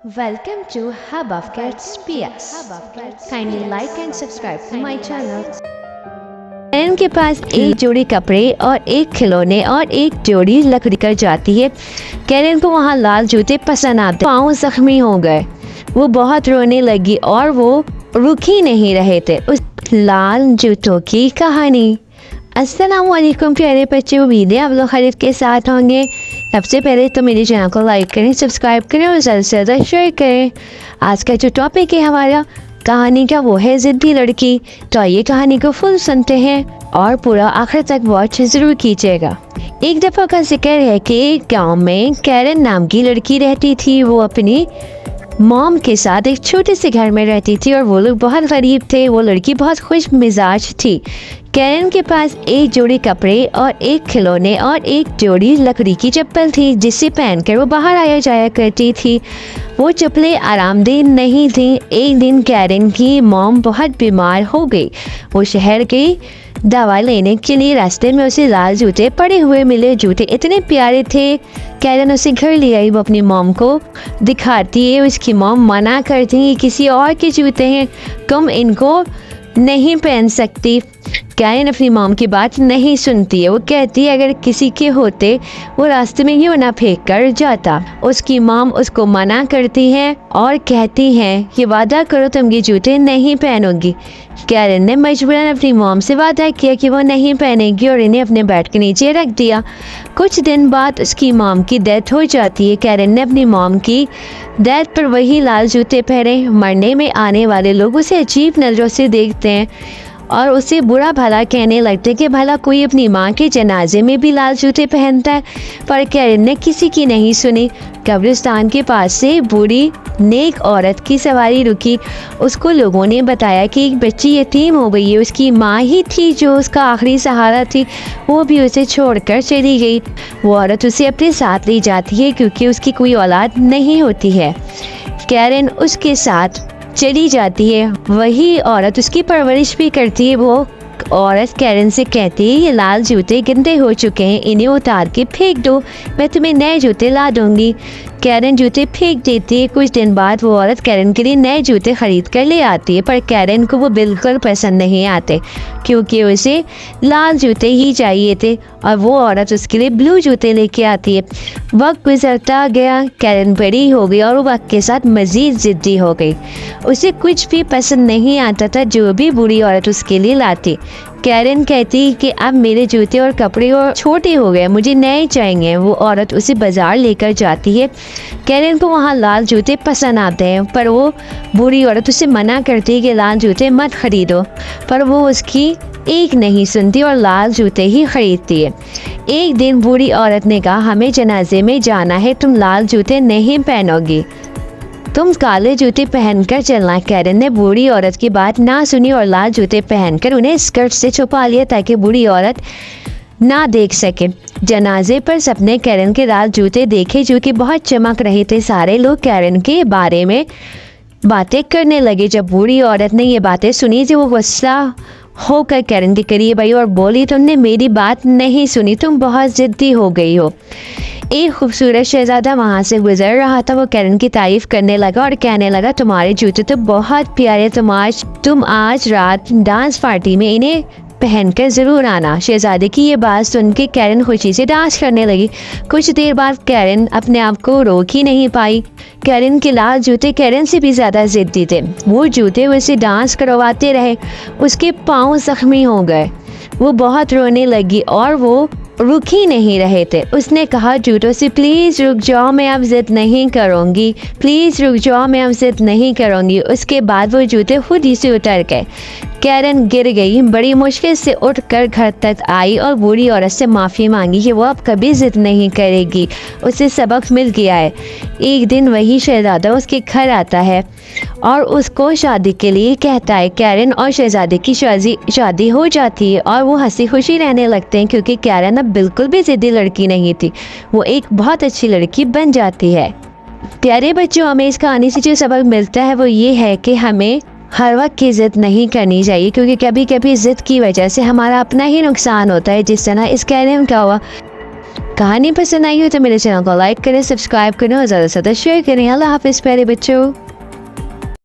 Welcome to Hub of Kids PS. Kindly like and subscribe to my channel. Karen के पास एक जोड़ी कपड़े और एक खिलौने और एक जोड़ी लकड़ी कर जाती है। कैरन को वहाँ लाल जूते पसंद आते, पाँव जख्मी हो गए। वो बहुत रोने लगी और वो रुक ही नहीं रहे थे। उस लाल जूतों की कहानी। अस्सलाम वालेकुम प्यारे बच्चे, उम्मीद है आप लोग खैरियत के साथ होंगे। सबसे पहले तो मेरे चैनल को लाइक करें, सब्सक्राइब करें और ज़्यादा से ज़्यादा शेयर करें। आज का जो टॉपिक है हमारा कहानी का वो है ज़िद्दी लड़की। तो आइए कहानी को फुल सुनते हैं और पूरा आखिर तक वॉच ज़रूर कीजिएगा। एक दफ़ा का जिक्र है कि एक गाँव में कैरन नाम की लड़की रहती थी। वो अपनी मॉम के साथ एक छोटे से घर में रहती थी और वो लोग बहुत गरीब थे। वो लड़की बहुत खुश मिजाज थी। कैरन के पास एक जोड़ी कपड़े और एक खिलौने और एक जोड़ी लकड़ी की चप्पल थी जिसे पहनकर वो बाहर आया जाया करती थी। वो चप्पलें आरामदेह नहीं थी। एक दिन कैरन की मॉम बहुत बीमार हो गई। वो शहर गई दवा लेने के लिए। रास्ते में उसे लाल जूते पड़े हुए मिले। जूते इतने प्यारे थे। कैरन उसे घर ले आई। वो अपनी मॉम को दिखाती है। उसकी मॉम मना करती है, किसी और के जूते हैं, तुम इनको नहीं पहन सकती। कैरन अपनी मॉम की बात नहीं सुनती है। वो कहती है अगर किसी के होते वो रास्ते में क्यों ना फेंक कर जाता। उसकी मॉम उसको मना करती है और कहती है कि वादा करो तुम ये जूते नहीं पहनोगी। कैरन ने मजबूरन अपनी मॉम से वादा किया कि वो नहीं पहनेगी और इन्हें अपने बेड के नीचे रख दिया। कुछ दिन बाद उसकी मॉम की डेथ हो जाती है। कैरन ने अपनी मॉम की डेथ पर वही लाल जूते पहने। मरने में आने वाले लोग उसे अजीब नज़रों से देखते हैं और उसे बुरा भला कहने लगते कि भला कोई अपनी माँ के जनाजे में भी लाल जूते पहनता है। पर कैरन ने किसी की नहीं सुनी। कब्रिस्तान के पास से बूढ़ी नेक औरत की सवारी रुकी। उसको लोगों ने बताया कि एक बच्ची यतीम हो गई है। उसकी माँ ही थी जो उसका आखिरी सहारा थी। वो भी उसे छोड़कर चली गई। वो औरत उसे अपने साथ ले जाती है क्योंकि उसकी कोई औलाद नहीं होती है। कैरन उसके साथ चली जाती है। वही औरत उसकी परवरिश भी करती है। वो औरत कैरन से कहती है ये लाल जूते गंदे हो चुके हैं, इन्हें उतार के फेंक दो, मैं तुम्हें नए जूते ला दूंगी। कैरन जूते फेंक देती है। कुछ दिन बाद वो औरत कैरन के लिए नए जूते खरीद कर ले आती है। पर कैरन को वो बिल्कुल पसंद नहीं आते क्योंकि उसे लाल जूते ही चाहिए थे और वो औरत उसके लिए ब्लू जूते लेके आती है। वक्त गुजरता गया। कैरन बड़ी हो गई और वो वक्त के साथ मज़ीद ज़िद्दी हो गई। उसे कुछ भी पसंद नहीं आता था जो भी बूढ़ी औरत उसके लिए लाती। कैरन कहती कि अब मेरे जूते और कपड़े और छोटे हो गए, मुझे नए चाहिए। वो औरत उसे बाज़ार लेकर जाती है। कैरन को वहाँ लाल जूते पसंद आते हैं पर वो बूढ़ी औरत उसे मना करती है कि लाल जूते मत खरीदो। पर वो उसकी एक नहीं सुनती और लाल जूते ही खरीदती है। एक दिन बूढ़ी औरत ने कहा हमें जनाजे में जाना है, तुम लाल जूते नहीं पहनोगी, तुम काले जूते पहनकर चलना। कैरन ने बूढ़ी औरत की बात ना सुनी और लाल जूते पहनकर उन्हें स्कर्ट से छुपा लिया ताकि बूढ़ी औरत ना देख सके। जनाजे पर सबने कैरन के लाल जूते देखे जो कि बहुत चमक रहे थे। सारे लोग कैरन के बारे में बातें करने लगे। जब बूढ़ी औरत ने ये बातें सुनी तो वो गुस्सा होकर कैरन के करीब आई और बोली तुमने मेरी बात नहीं सुनी, तुम बहुत ज़िद्दी हो गई हो। एक खूबसूरत शहजादा वहाँ से गुजर रहा था। वो कैरन की तारीफ करने लगा और कहने लगा तुम्हारे जूते तो बहुत प्यारे, तुम आज रात डांस पार्टी में इन्हें पहनकर ज़रूर आना। शहजादे की ये बात सुन के कैरन खुशी से डांस करने लगी। कुछ देर बाद कैरन अपने आप को रोक ही नहीं पाई। कैरन के लाल जूते कैरन से भी ज़्यादा ज़िद्दी थे। वो जूते उसे डांस करवाते रहे। उसके पाँव जख्मी हो गए। वो बहुत रोने लगी और वो रुक ही नहीं रहे थे। उसने कहा जूतों से प्लीज़ रुक जाओ, मैं अब ज़िद नहीं करूँगी, प्लीज़ रुक जाओ, मैं अब ज़िद नहीं करूँगी। उसके बाद वो जूते खुद ही से उतर गए। कैरन गिर गई। बड़ी मुश्किल से उठकर घर तक आई और बूढ़ी औरत से माफ़ी मांगी कि वो अब कभी ज़िद नहीं करेगी। उसे सबक मिल गया है। एक दिन वही शहज़ादा उसके घर आता है और उसको शादी के लिए कहता है। कैरन और शहज़ादे की शादी हो जाती है और वो हंसी खुशी रहने लगते हैं क्योंकि कैरन अब बिल्कुल भी ज़िद्दी लड़की नहीं थी। वो एक बहुत अच्छी लड़की बन जाती है। प्यारे बच्चों, हमें इस कहानी से जो सबक मिलता है वो ये है कि हमें हर वक्त की ज़िद नहीं करनी चाहिए क्योंकि कभी कभी ज़िद की वजह से हमारा अपना ही नुकसान होता है, जिस तरह इस कैरन का हुआ। कहानी पसंद आई हो तो मेरे चैनल को लाइक करें, सब्सक्राइब करें और ज़्यादा से ज़्यादा शेयर करें। अल्लाह हाफिज़ प्यारे बच्चों।